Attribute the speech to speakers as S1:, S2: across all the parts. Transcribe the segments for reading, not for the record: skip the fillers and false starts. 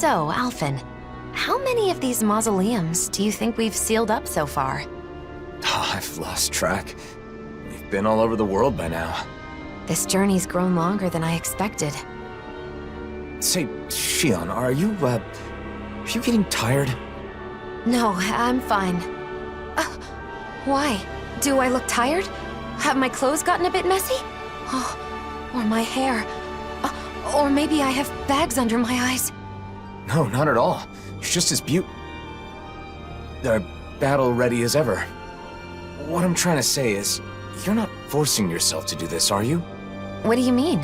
S1: So, Alphen, how many of these mausoleums do you think we've sealed up so far?
S2: Oh, I've lost track. We've been all over the world by now.
S1: This journey's grown longer than I expected.
S2: Say, Shion, are you getting tired?
S1: No, I'm fine. Why? Do I look tired? Have my clothes gotten a bit messy? Oh, or my hair. Or maybe I have bags under my eyes.
S2: No, not at all. You're just as battle-ready as ever. What I'm trying to say is, you're not forcing yourself to do this, are you?
S1: What do you mean?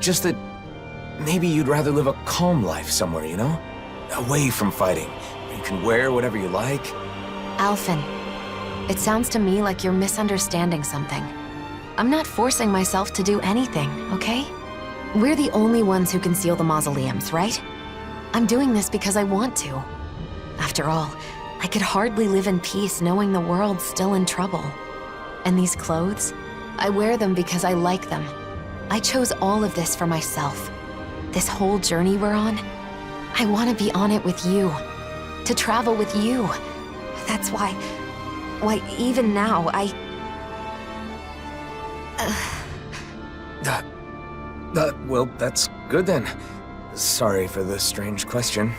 S2: Just that maybe you'd rather live a calm life somewhere, you know? Away from fighting. You can wear whatever you like.
S1: Alphen, it sounds to me like you're misunderstanding something. I'm not forcing myself to do anything, okay? We're the only ones who can seal the mausoleums, right? I'm doing this because I want to. After all, I could hardly live in peace knowing the world's still in trouble. And these clothes, I wear them because I like them. I chose all of this for myself. This whole journey we're on, I want to be on it with you. To travel with you. That's why even now,
S2: Well, that's good then. Sorry for the strange question.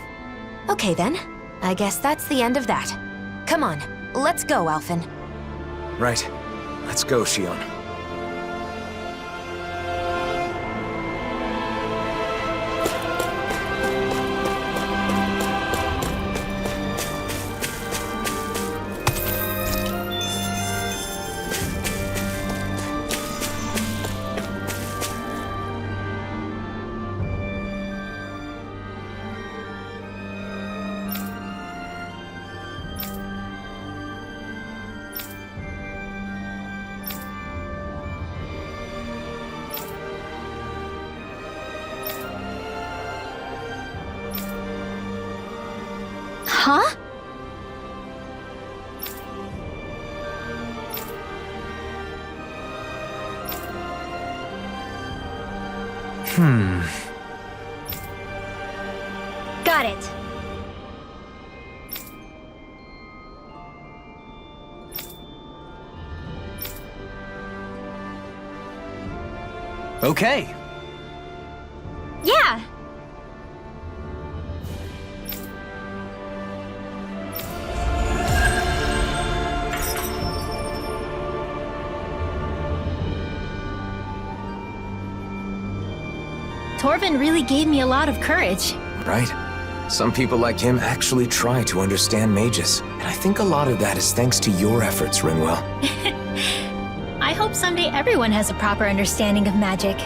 S1: Okay then. I guess that's the end of that. Come on, let's go, Alphen.
S2: Right. Let's go, Shion.
S1: Huh?
S3: Got it.
S4: Okay.
S3: Yeah. Torvin really gave me a lot of courage.
S2: Right? Some people like him actually try to understand mages. And I think a lot of that is thanks to your efforts, Rinwell.
S3: I hope someday everyone has a proper understanding of magic.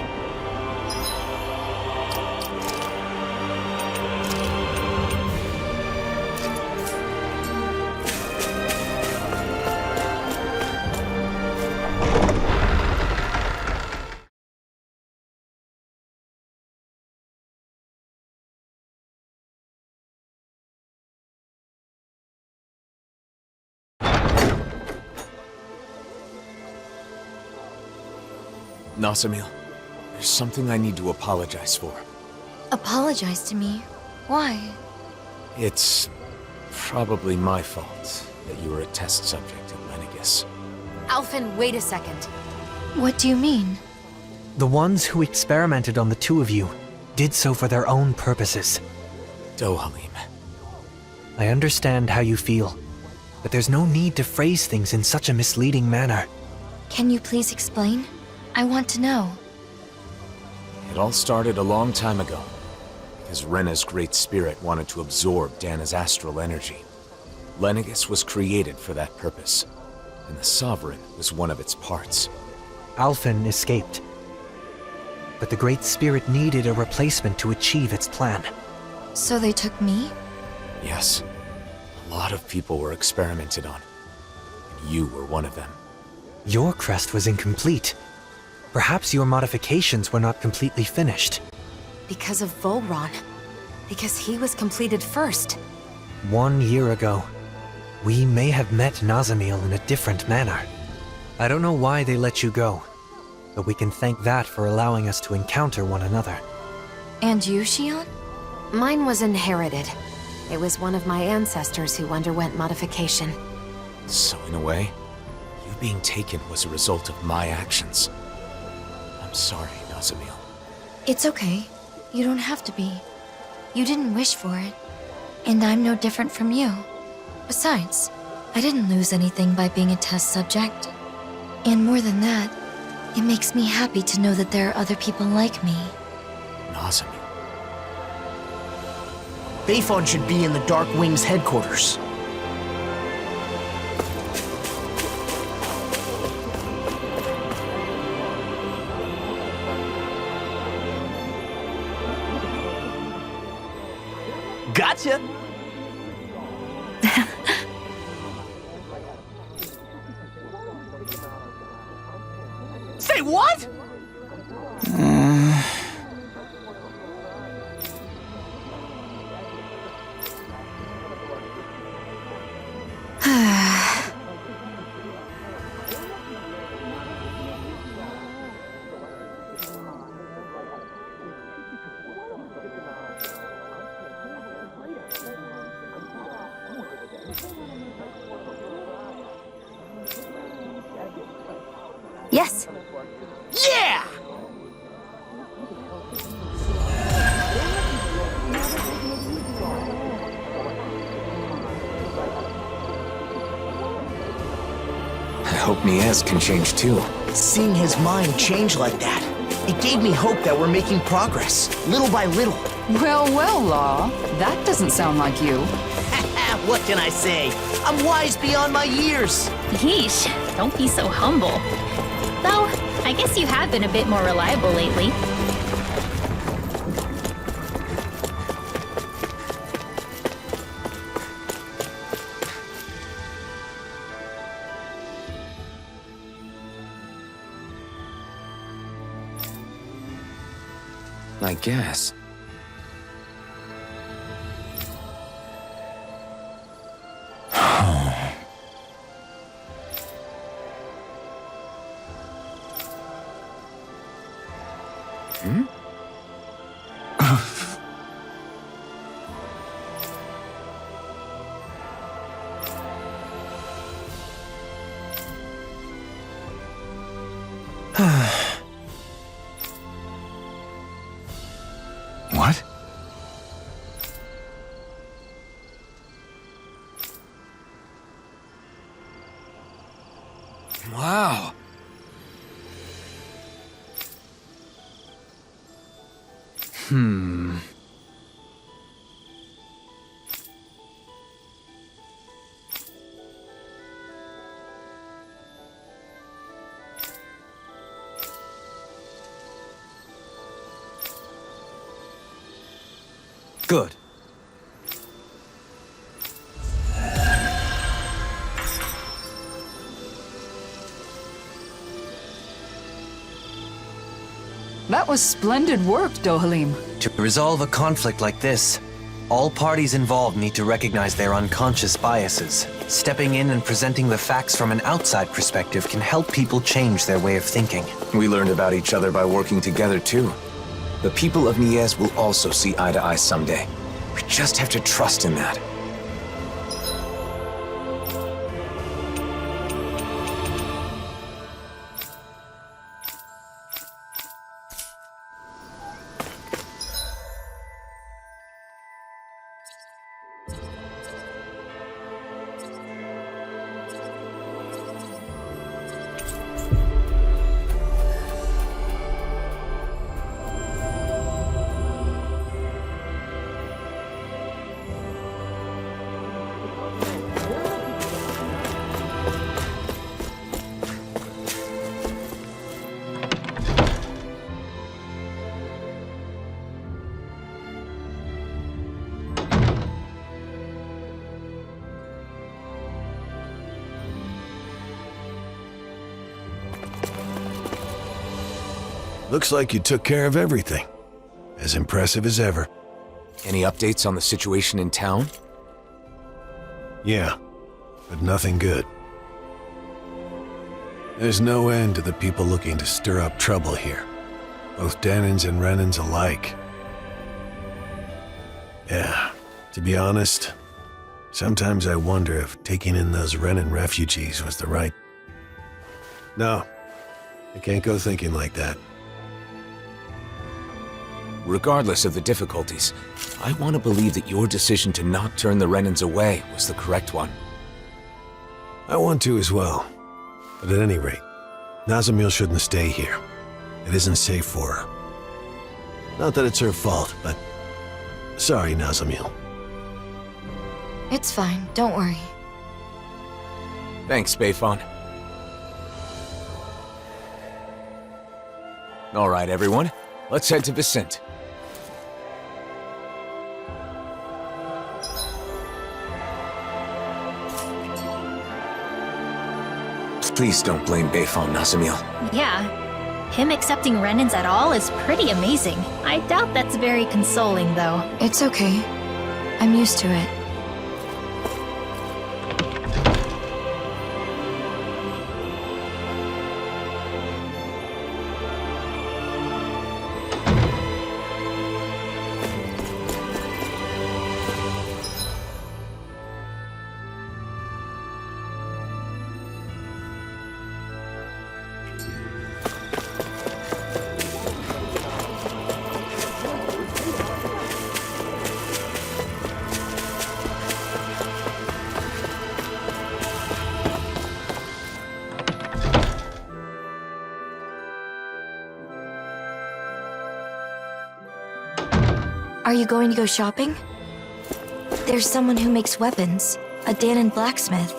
S2: Nazamil, there's something I need to apologize for.
S1: Apologize to me? Why?
S2: It's probably my fault that you were a test subject at Delicacies.
S1: Alphen, wait a second.
S5: What do you mean?
S4: The ones who experimented on the two of you did so for their own purposes.
S2: Dohalim.
S4: I understand how you feel, but there's no need to phrase things in such a misleading manner.
S5: Can you please explain? I want to know.
S2: It all started a long time ago, because Rena's great spirit wanted to absorb Dana's astral energy. Delicacies was created for that purpose, and the Sovereign was one of its parts.
S4: Alphen escaped, but the great spirit needed a replacement to achieve its plan.
S5: So they took me?
S2: Yes. A lot of people were experimented on, and you were one of them.
S4: Your crest was incomplete. Perhaps your modifications were not completely finished.
S1: Because of Volron. Because he was completed first.
S4: 1 year ago, we may have met Nazamil in a different manner. I don't know why they let you go, but we can thank that for allowing us to encounter one another.
S5: And you, Shion?
S1: Mine was inherited. It was one of my ancestors who underwent modification.
S2: So in a way, you being taken was a result of my actions. I'm sorry, Nazamil.
S5: It's okay. You don't have to be. You didn't wish for it. And I'm no different from you. Besides, I didn't lose anything by being a test subject. And more than that, it makes me happy to know that there are other people like me.
S2: Nazamil.
S6: Bayfon should be in the Dark Wings headquarters. Gotcha! Say what?
S1: Yes.
S6: Yeah!
S2: I hope Niaz can change too.
S6: Seeing his mind change like that, it gave me hope that we're making progress, little by little.
S7: Well, well, Law. That doesn't sound like you.
S6: What can I say? I'm wise beyond my years.
S3: Yeesh, don't be so humble. Though, I guess you have been a bit more reliable lately.
S2: I guess. What? Wow.
S4: Good.
S7: That was splendid work, Dohalim.
S4: To resolve a conflict like this, all parties involved need to recognize their unconscious biases. Stepping in and presenting the facts from an outside perspective can help people change their way of thinking.
S2: We learned about each other by working together too. The people of Niaz will also see eye to eye someday. We just have to trust in that.
S8: Looks like you took care of everything. As impressive as ever.
S2: Any updates on the situation in town?
S8: Yeah, but nothing good. There's no end to the people looking to stir up trouble here. Both Danins and Renans alike. Yeah, to be honest, sometimes I wonder if taking in those Renan refugees was the right... No, I can't go thinking like that.
S2: Regardless of the difficulties, I want to believe that your decision to not turn the Renans away was the correct one.
S8: I want to as well. But at any rate, Nazamil shouldn't stay here. It isn't safe for her. Not that it's her fault, but... Sorry, Nazamil.
S5: It's fine, don't worry.
S2: Thanks, Bayfon. All right, everyone. Let's head to Viscint. Please don't blame Bayfon, Nazamil.
S3: Yeah. Him accepting Renans at all is pretty amazing. I doubt that's very consoling, though.
S5: It's okay. I'm used to it. Are you going to go shopping? There's someone who makes weapons, a Danon blacksmith.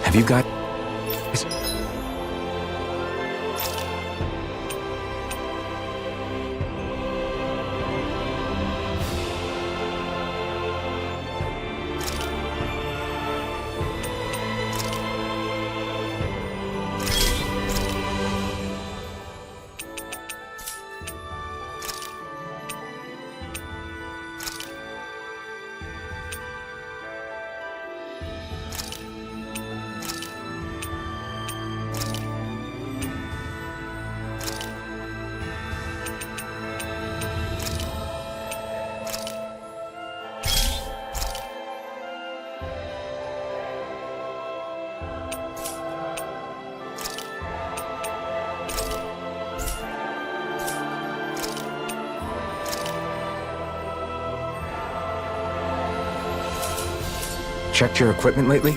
S2: Have you got... checked your equipment lately?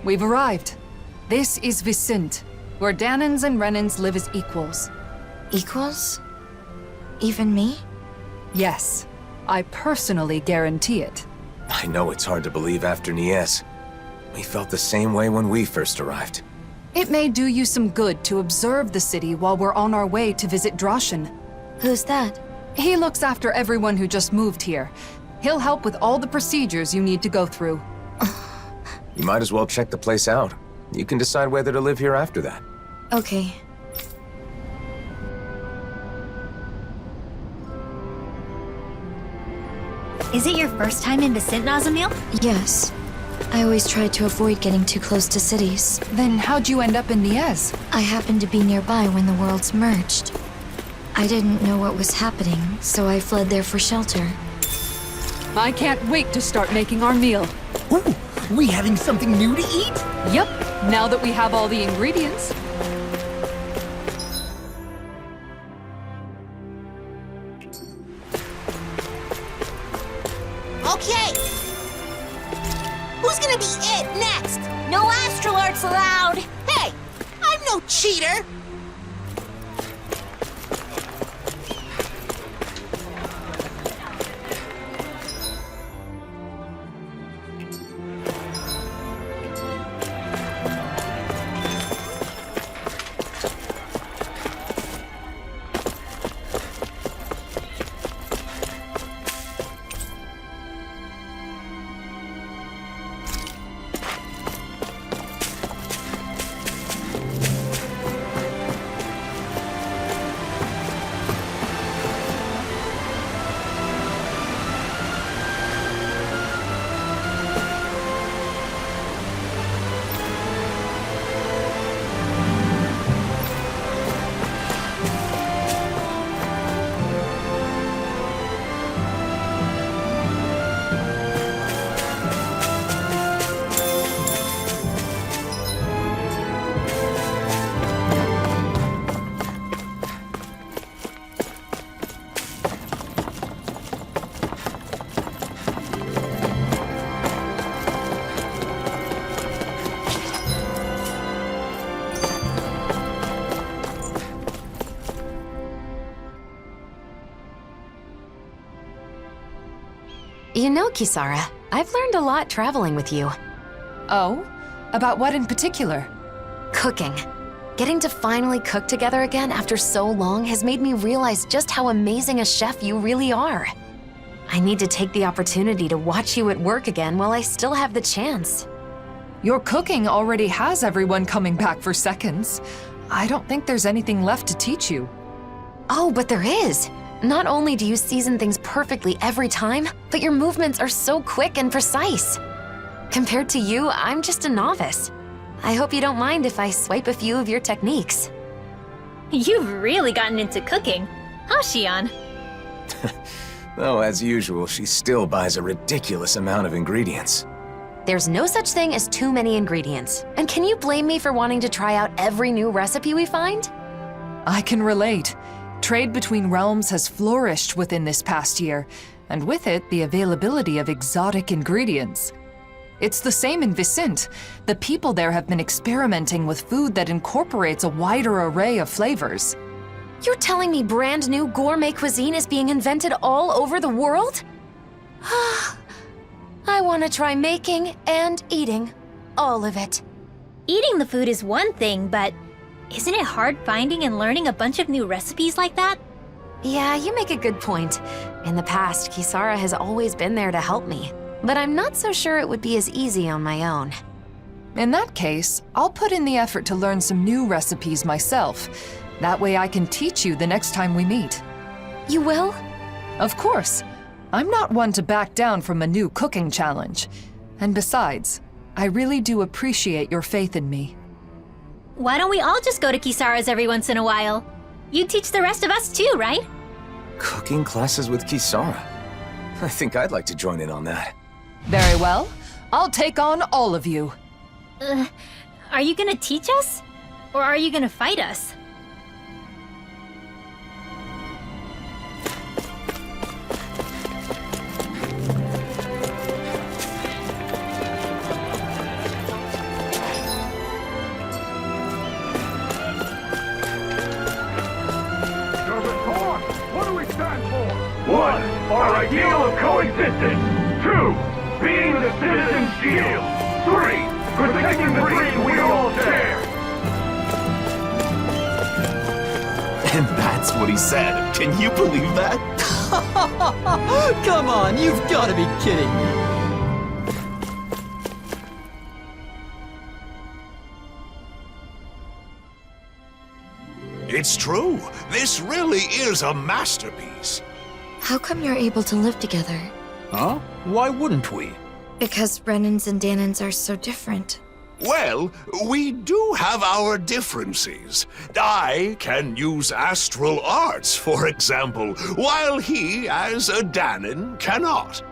S7: We've arrived. This is Viscint, where Danons and Renans live as equals.
S5: Equals? Even me?
S7: Yes, I personally guarantee it.
S2: I know it's hard to believe after Nies. We felt the same way when we first arrived.
S7: It may do you some good to observe the city while we're on our way to visit Droshin.
S5: Who's that?
S7: He looks after everyone who just moved here. He'll help with all the procedures you need to go through.
S2: You might as well check the place out. You can decide whether to live here after that.
S5: Okay.
S3: Is it your first time in Viscint, Nazamil?
S5: Yes. I always tried to avoid getting too close to cities.
S7: Then how'd you end up in Niez?
S5: I happened to be nearby when the worlds merged. I didn't know what was happening, so I fled there for shelter.
S7: I can't wait to start making our meal.
S6: Ooh, we having something new to eat?
S7: Yep, now that we have all the ingredients.
S9: Okay! Who's gonna be it next? No astral arts allowed! Hey! I'm no cheater!
S1: You know, Kisara, I've learned a lot traveling with you.
S7: Oh? About what in particular?
S1: Cooking. Getting to finally cook together again after so long has made me realize just how amazing a chef you really are. I need to take the opportunity to watch you at work again while I still have the chance.
S7: Your cooking already has everyone coming back for seconds. I don't think there's anything left to teach you.
S1: Oh, but there is! Not only do you season things perfectly every time, but your movements are so quick and precise. Compared to you, I'm just a novice. I hope you don't mind if I swipe a few of your techniques.
S3: You've really gotten into cooking, huh, Xion?
S2: Though, as usual, she still buys a ridiculous amount of ingredients.
S1: There's no such thing as too many ingredients. And can you blame me for wanting to try out every new recipe we find?
S7: I can relate. Trade between realms has flourished within this past year, and with it, the availability of exotic ingredients. It's the same in Viscint. The people there have been experimenting with food that incorporates a wider array of flavors.
S1: You're telling me brand new gourmet cuisine is being invented all over the world? I want to try making and eating all of it.
S3: Eating the food is one thing, but isn't it hard finding and learning a bunch of new recipes like that?
S1: Yeah, you make a good point. In the past, Kisara has always been there to help me, but I'm not so sure it would be as easy on my own.
S7: In that case, I'll put in the effort to learn some new recipes myself. That way I can teach you the next time we meet.
S1: You will?
S7: Of course. I'm not one to back down from a new cooking challenge. And besides, I really do appreciate your faith in me.
S3: Why don't we all just go to Kisara's every once in a while? You teach the rest of us too, right?
S2: Cooking classes with Kisara? I think I'd like to join in on that.
S7: Very well. I'll take on all of you.
S3: Are you gonna teach us? Or are you gonna fight us?
S10: One, our ideal of coexistence. Two, being the citizen's shield. Three, protecting the dream we all share.
S2: And that's
S11: That's what he said. Can you believe that?
S12: Come on, you've got to be kidding me.
S13: It's true. This really is a masterpiece.
S5: How come you're able to live together?
S12: Huh? Why wouldn't we?
S5: Because Renans and Danans are so different.
S13: Well, we do have our differences. I can use astral arts, for example, while he, as a Danan, cannot.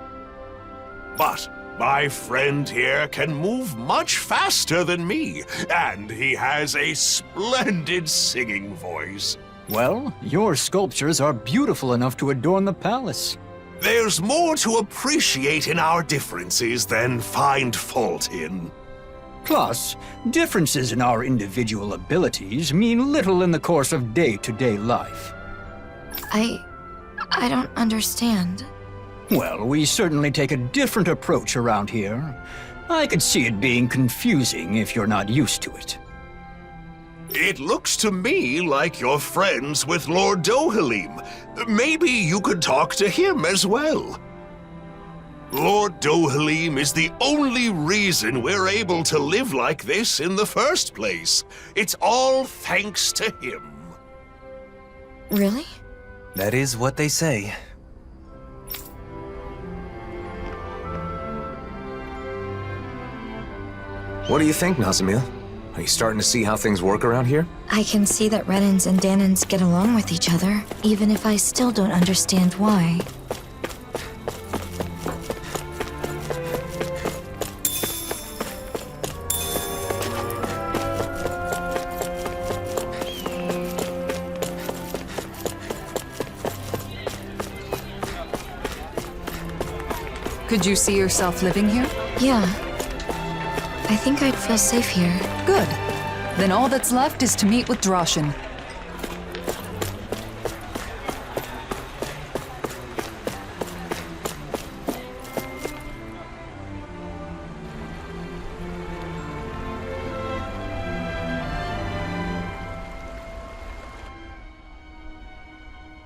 S13: But my friend here can move much faster than me, and he has a splendid singing voice.
S12: Well, your sculptures are beautiful enough to adorn the palace.
S13: There's more to appreciate in our differences than find fault in.
S12: Plus, differences in our individual abilities mean little in the course of day-to-day life.
S5: I don't understand.
S12: Well, we certainly take a different approach around here. I could see it being confusing if you're not used to it.
S13: It looks to me like you're friends with Lord Dohalim. Maybe you could talk to him as well. Lord Dohalim is the only reason we're able to live like this in the first place. It's all thanks to him.
S5: Really?
S4: That is what they say.
S2: What do you think, Nazamil? Are you starting to see how things work around here?
S5: I can see that Renans and Danans get along with each other, even if I still don't understand why.
S7: Could you see yourself living here?
S5: Yeah. I think I'd feel safe here.
S7: Good. Then all that's left is to meet with Droshin.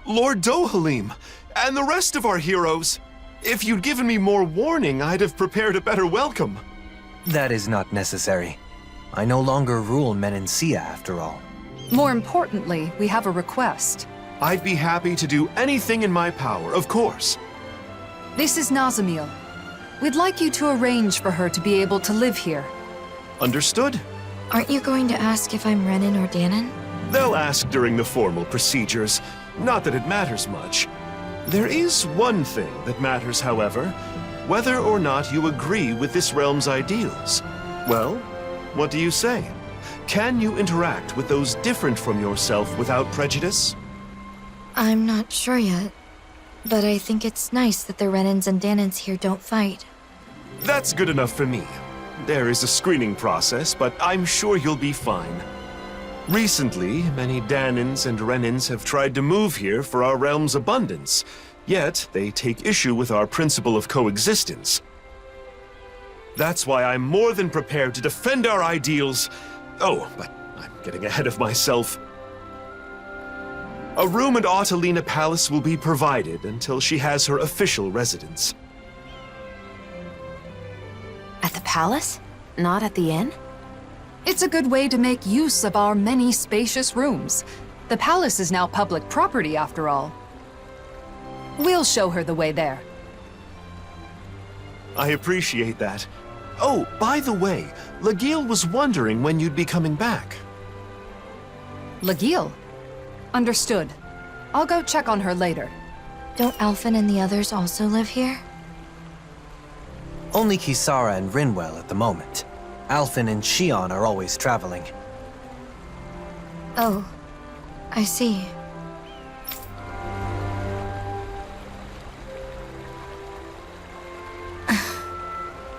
S11: Lord Dohalim, and the rest of our heroes. If you'd given me more warning, I'd have prepared a better welcome.
S4: That is not necessary. I no longer rule Menancia, after all.
S7: More importantly, we have a request.
S11: I'd be happy to do anything in my power, of course.
S7: This is Nazamil. We'd like you to arrange for her to be able to live here.
S11: Understood?
S5: Aren't you going to ask if I'm Renan or Danan?
S11: They'll ask during the formal procedures. Not that it matters much. There is one thing that matters, however. Whether or not you agree with this realm's ideals. Well, what do you say? Can you interact with those different from yourself without prejudice?
S5: I'm not sure yet. But I think it's nice that the Renans and Danans here don't fight.
S11: That's good enough for me. There is a screening process, but I'm sure you'll be fine. Recently, many Danans and Renans have tried to move here for our realm's abundance, yet they take issue with our principle of coexistence. That's why I'm more than prepared to defend our ideals. Oh, but I'm getting ahead of myself. A room at Autalina Palace will be provided until she has her official residence.
S1: At the palace? Not at the inn?
S7: It's a good way to make use of our many spacious rooms. The palace is now public property, after all. We'll show her the way there.
S11: I appreciate that. Oh, by the way, Lagiel was wondering when you'd be coming back.
S7: Lagiel? Understood. I'll go check on her later.
S5: Don't Alphen and the others also live here?
S4: Only Kisara and Rinwell at the moment. Alphen and Shion are always traveling.
S5: Oh, I see.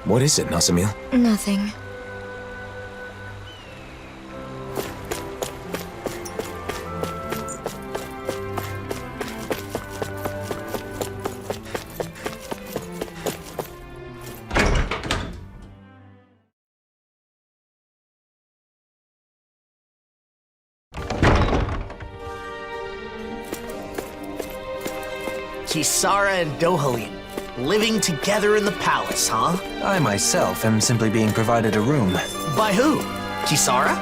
S2: What is it, Nazamil?
S5: Nothing.
S6: Kisara and Dohalim, living together in the palace, huh?
S4: I myself am simply being provided a room.
S6: By who? Kisara?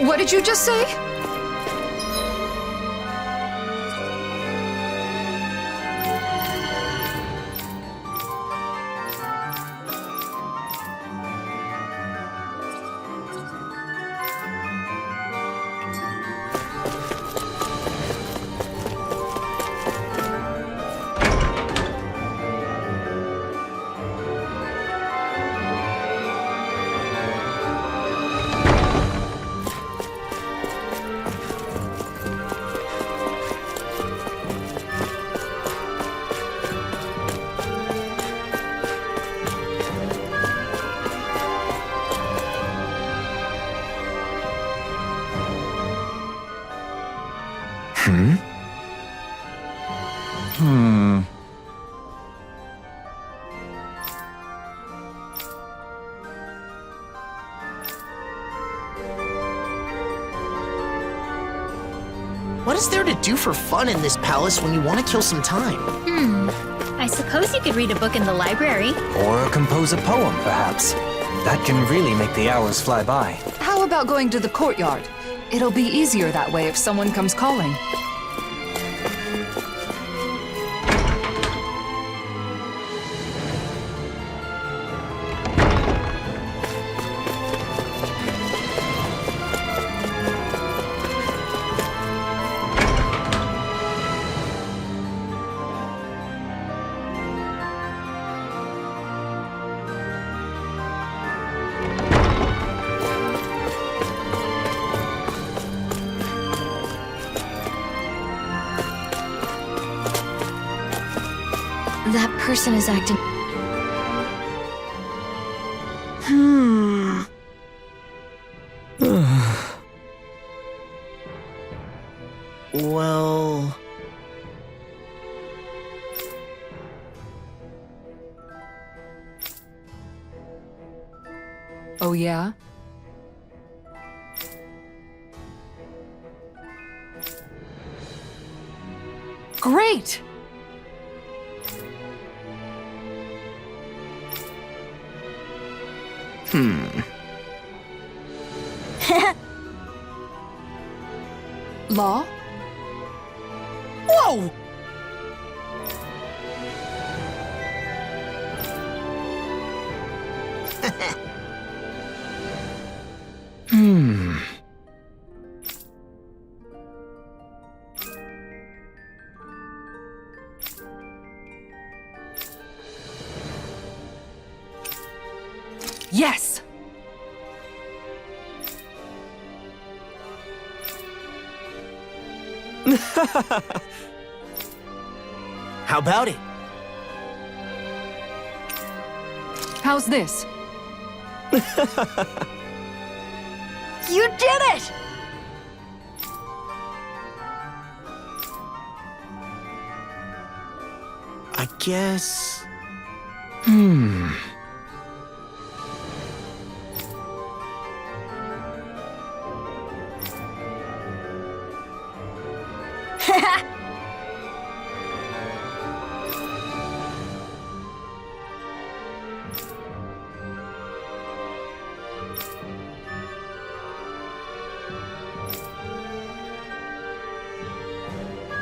S7: What did you just say?
S6: What is there to do for fun in this palace when you want to kill some time?
S3: I suppose you could read a book in the library.
S4: Or compose a poem, perhaps. That can really make the hours fly by.
S7: How about going to the courtyard? It'll be easier that way if someone comes calling.
S5: That person is acting...
S6: Well...
S7: Oh, yeah? Great! Law?
S6: Whoa!
S7: Yes!
S6: How about it?
S7: How's this?
S6: You did it! I guess...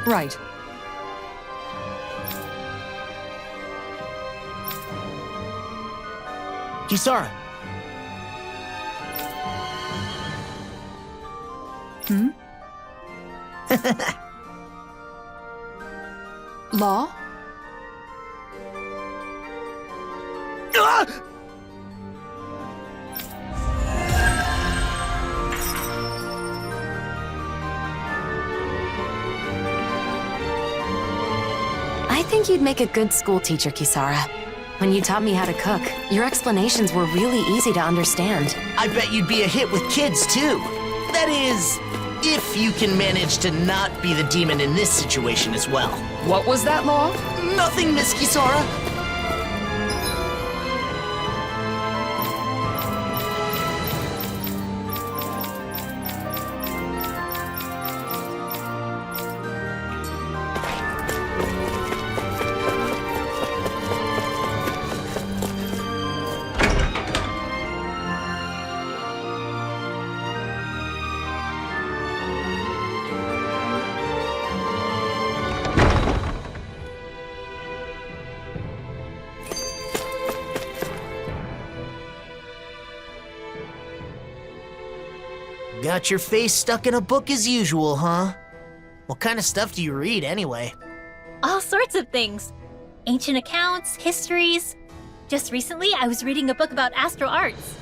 S7: Right.
S6: Kisara.
S7: Law?
S6: Ah!
S1: I think you'd make a good school teacher, Kisara. When you taught me how to cook, your explanations were really easy to understand.
S6: I bet you'd be a hit with kids, too. That is, if you can manage to not be the demon in this situation as well.
S7: What was that, Law?
S6: Nothing, Miss Kisara. Got your face stuck in a book as usual, huh? What kind of stuff do you read, anyway?
S3: All sorts of things. Ancient accounts, histories. Just recently, I was reading a book about astral arts.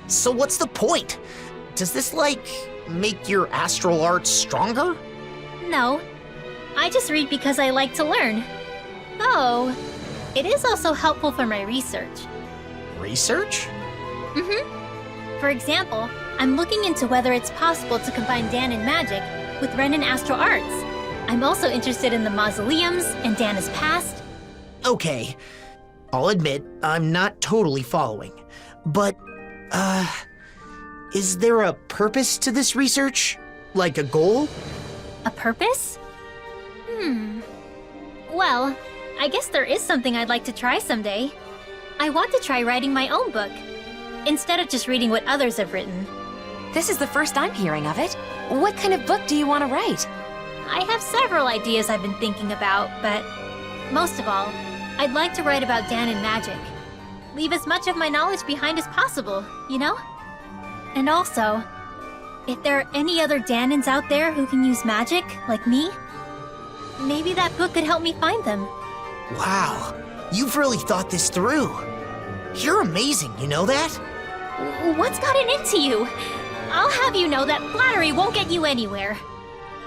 S6: So what's the point? Does this, like, make your astral arts stronger?
S3: No. I just read because I like to learn. Though, it is also helpful for my research.
S6: Research?
S3: For example, I'm looking into whether it's possible to combine Danan magic with Renan astral arts. I'm also interested in the mausoleums and Dana's past.
S6: Okay. I'll admit, I'm not totally following. But, is there a purpose to this research? Like a goal?
S3: A purpose? Well, I guess there is something I'd like to try someday. I want to try writing my own book, instead of just reading what others have written.
S1: This is the first I'm hearing of it. What kind of book do you want to write?
S3: I have several ideas I've been thinking about, but most of all, I'd like to write about Danan magic. Leave as much of my knowledge behind as possible, you know? And also, if there are any other Danans out there who can use magic, like me, maybe that book could help me find them.
S6: Wow, you've really thought this through. You're amazing, you know that?
S3: What's gotten into you? I'll have you know that flattery won't get you anywhere.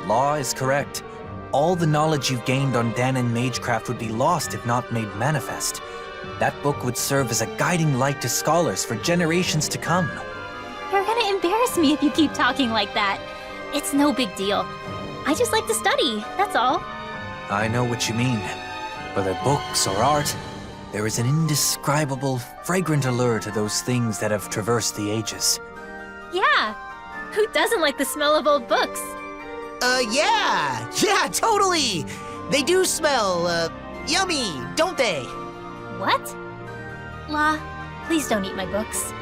S4: Law is correct. All the knowledge you've gained on Danan magecraft would be lost if not made manifest. That book would serve as a guiding light to scholars for generations to come.
S3: You're gonna embarrass me if you keep talking like that. It's no big deal. I just like to study, that's all.
S4: I know what you mean. Whether books or art, there is an indescribable, fragrant allure to those things that have traversed the ages.
S3: Yeah. Who doesn't like the smell of old books?
S6: Yeah, totally! They do smell, yummy, don't they?
S3: What? La, please don't eat my books.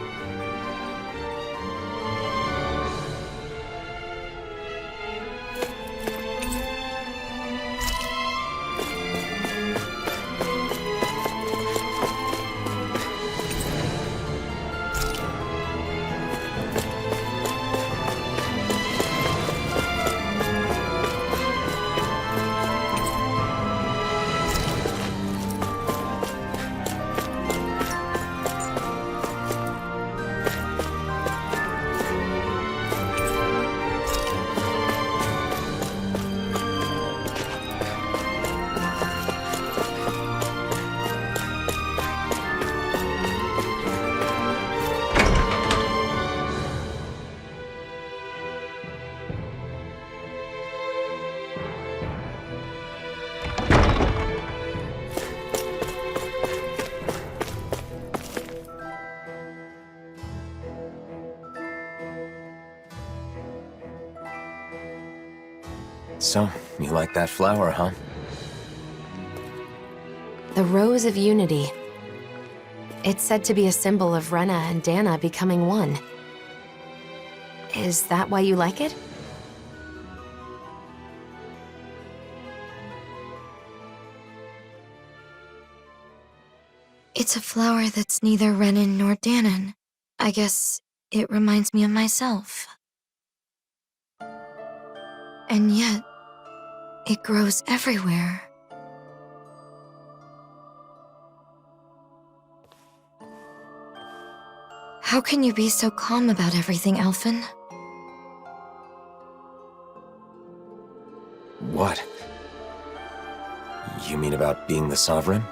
S2: So, you like that flower, huh?
S1: The Rose of Unity. It's said to be a symbol of Rena and Dana becoming one. Is that why you like it?
S5: It's a flower that's neither Renan nor Danan. I guess it reminds me of myself. And yet, it grows everywhere. How can you be so calm about everything, Elfin?
S2: What? You mean about being the Sovereign?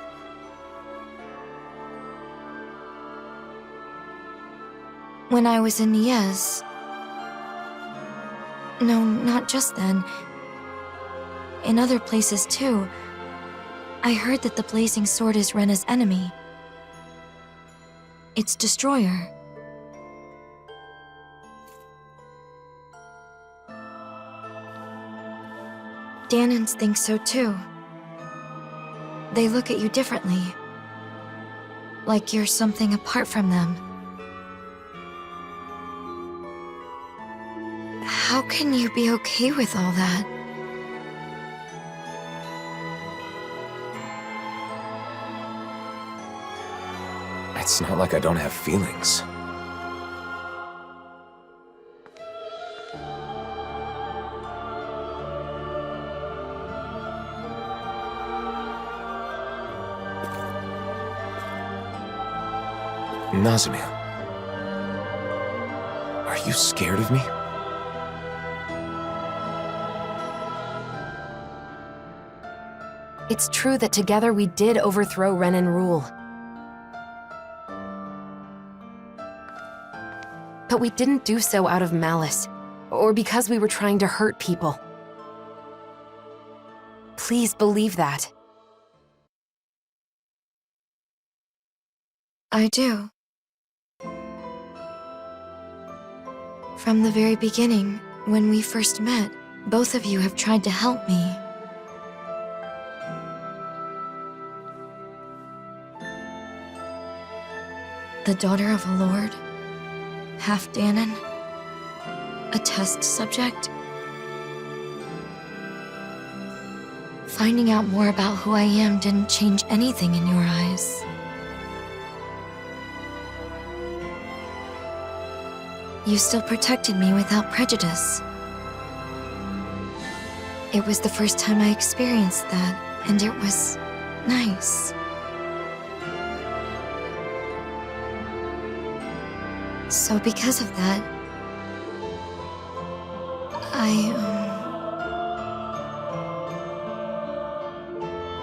S5: When I was in Niez... No, not just then. In other places too. I heard that the Blazing Sword is Rena's enemy. Its destroyer. Danans think so too. They look at you differently. Like you're something apart from them. How can you be okay with all that?
S2: It's not like I don't have feelings. Nazamil. Are you scared of me?
S1: It's true that together we did overthrow Renan rule. But we didn't do so out of malice, or because we were trying to hurt people. Please believe that.
S5: I do. From the very beginning, when we first met, both of you have tried to help me. The daughter of a lord, half Danon, a test subject. Finding out more about who I am didn't change anything in your eyes. You still protected me without prejudice. It was the first time I experienced that, and it was nice. So because of that,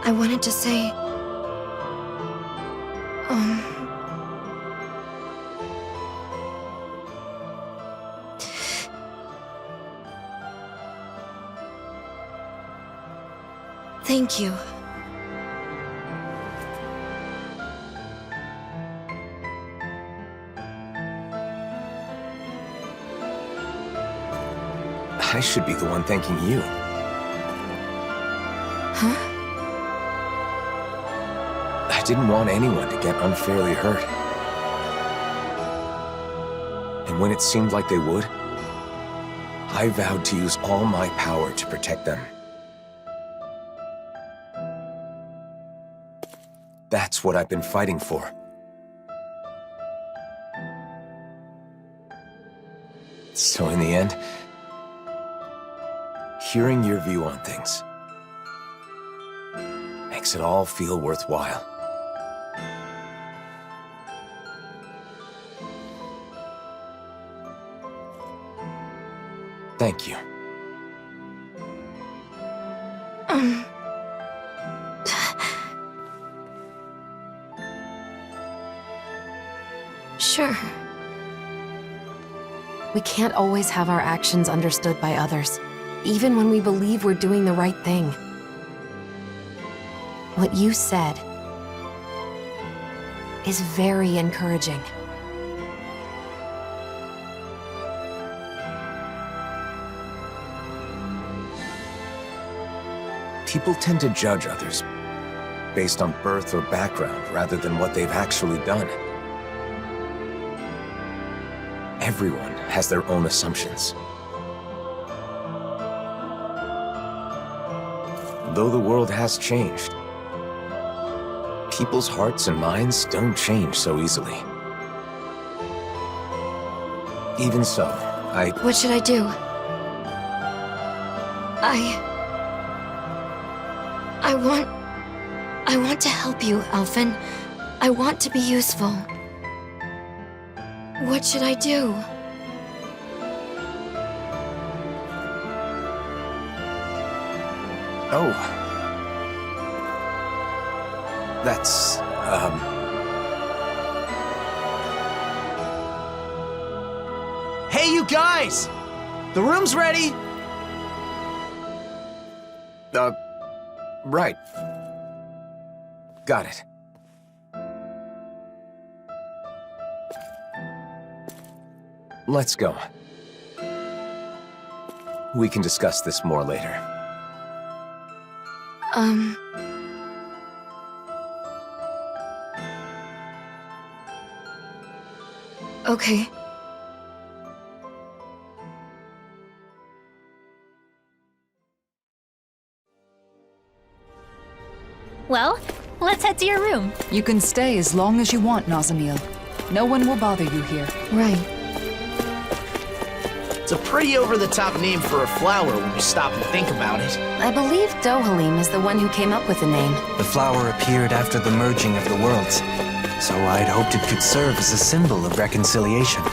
S5: I wanted to say, thank you.
S2: I should be the one thanking you.
S5: Huh?
S2: I didn't want anyone to get unfairly hurt. And when it seemed like they would, I vowed to use all my power to protect them. That's what I've been fighting for. So in the end, hearing your view on things makes it all feel worthwhile. Thank you.
S5: Sure.
S1: We can't always have our actions understood by others, even when we believe we're doing the right thing. What you said is very encouraging.
S2: People tend to judge others based on birth or background rather than what they've actually done. Everyone has their own assumptions. Though the world has changed, people's hearts and minds don't change so easily. Even so,
S5: What should I do? I want to help you, Alphen. I want to be useful. What should I do?
S2: Oh. That's,
S6: Hey, you guys! The room's ready!
S2: right. Got it. Let's go. We can discuss this more later.
S5: Okay.
S3: Well, let's head to your room.
S7: You can stay as long as you want, Nazamil. No one will bother you here.
S5: Right.
S6: It's a pretty over-the-top name for a flower when you stop and think about it.
S1: I believe Dohalim is the one who came up with the name.
S4: The flower appeared after the merging of the worlds. so I'd hoped it could serve as a symbol of reconciliation.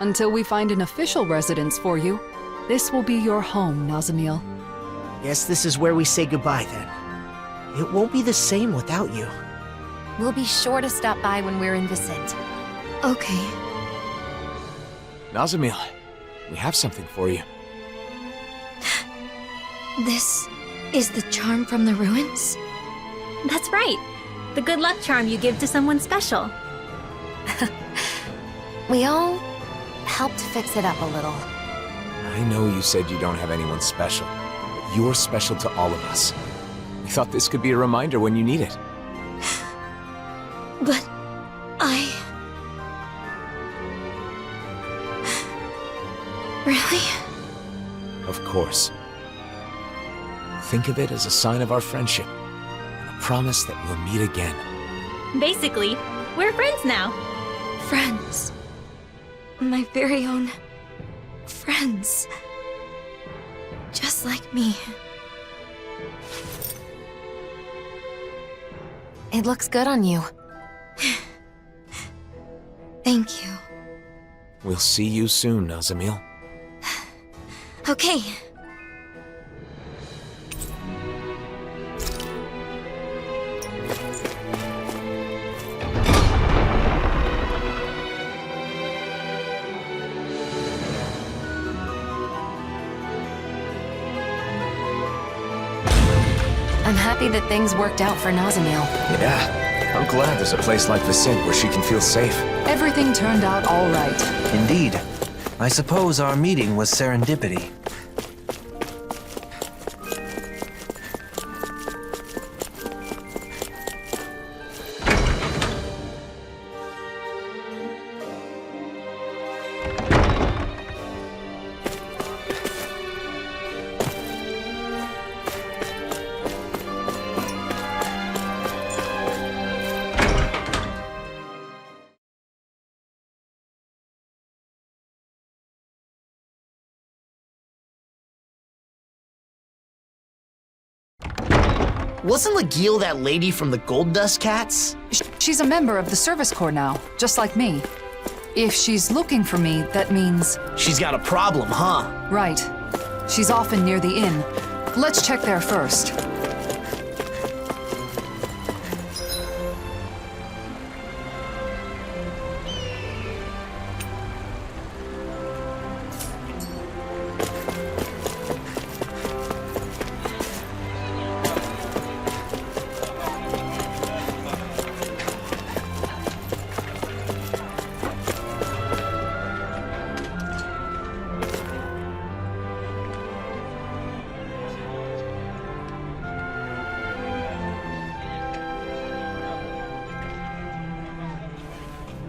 S7: Until we find an official residence for you, this will be your home, Nazamil.
S6: Guess this is where we say goodbye then. It won't be the same without you.
S1: We'll be sure to stop by when we're in Viscint.
S5: Okay.
S2: Nazamil, we have something for you.
S5: This is the charm from the ruins?
S3: That's right. The good luck charm you give to someone special.
S1: We all helped fix it up a little.
S2: I know you said you don't have anyone special, but you're special to all of us. We thought this could be a reminder when you need it.
S5: But Really?
S2: Of course. Think of it as a sign of our friendship, and a promise that we'll meet again.
S3: Basically, we're friends now.
S5: Friends. My very own friends. Just like me.
S1: It looks good on you.
S5: Thank you.
S2: We'll see you soon, Nazamil.
S5: Okay.
S1: I'm happy that things worked out for Nazamil.
S2: Yeah, I'm glad there's a place like Viscint where she can feel safe.
S7: Everything turned out all right.
S4: Indeed. I suppose our meeting was serendipity.
S6: Wasn't Legil that lady from the Gold Dust Cats?
S7: She's a member of the Service Corps now, just like me. If she's looking for me, that means...
S6: She's got a problem, huh?
S7: Right. She's often near the inn. Let's check there first.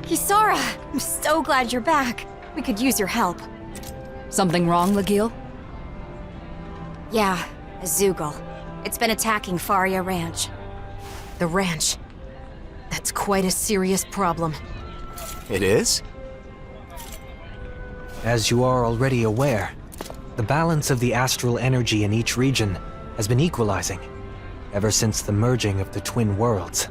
S14: Kisara! I'm so glad you're back. We could use your help.
S7: Something wrong, Legil?
S14: Yeah, a Zoogle. It's been attacking Faria Ranch.
S1: The ranch. That's quite a serious problem.
S2: It is?
S4: As you are already aware, the balance of the astral energy in each region has been equalizing ever since the merging of the twin worlds.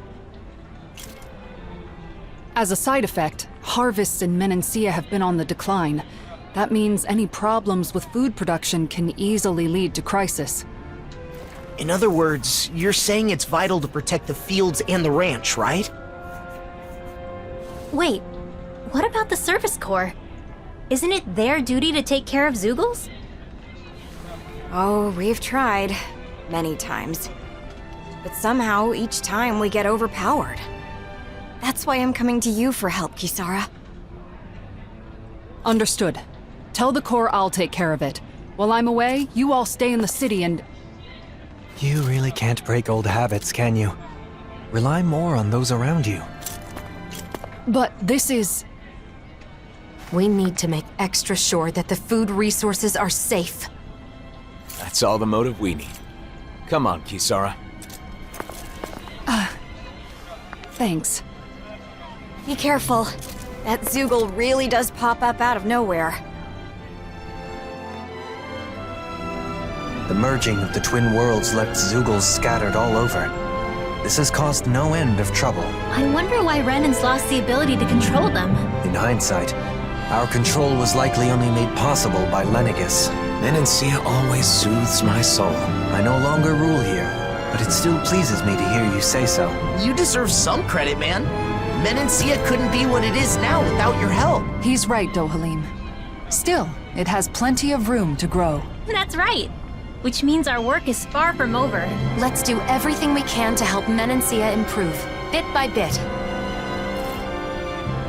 S7: As a side effect, harvests in Menancia have been on the decline. That means any problems with food production can easily lead to crisis.
S6: In other words, you're saying it's vital to protect the fields and the ranch, right?
S3: Wait, what about the Service Corps? Isn't it their duty to take care of Zoogles?
S14: Oh, we've tried. Many times. but somehow each time we get overpowered. That's why I'm coming to you for help, Kisara.
S15: Understood. Tell the Corps I'll take care of it. While I'm away, you all stay in the city and...
S4: You really can't break old habits, can you? Rely more on those around you.
S15: But this is...
S1: We need to make extra sure that the food resources are safe.
S2: That's all the motive we need. Come on, Kisara.
S15: Thanks.
S14: Be careful. That Zoogle really does pop up out of nowhere.
S4: The merging of the twin worlds left Zoogles scattered all over. This has caused no end of trouble.
S3: I wonder why Renans lost the ability to control them.
S4: In hindsight, our control was likely only made possible by Lenegus.
S2: Menancia always soothes my soul.
S4: I no longer rule here, but it still pleases me to hear you say so.
S6: You deserve some credit, man. Menancia couldn't be what it is now without your help.
S7: He's right, Dohalim. Still, it has plenty of room to grow.
S3: That's right. Which means our work is far from over.
S1: Let's do everything we can to help Menancia improve, bit by bit.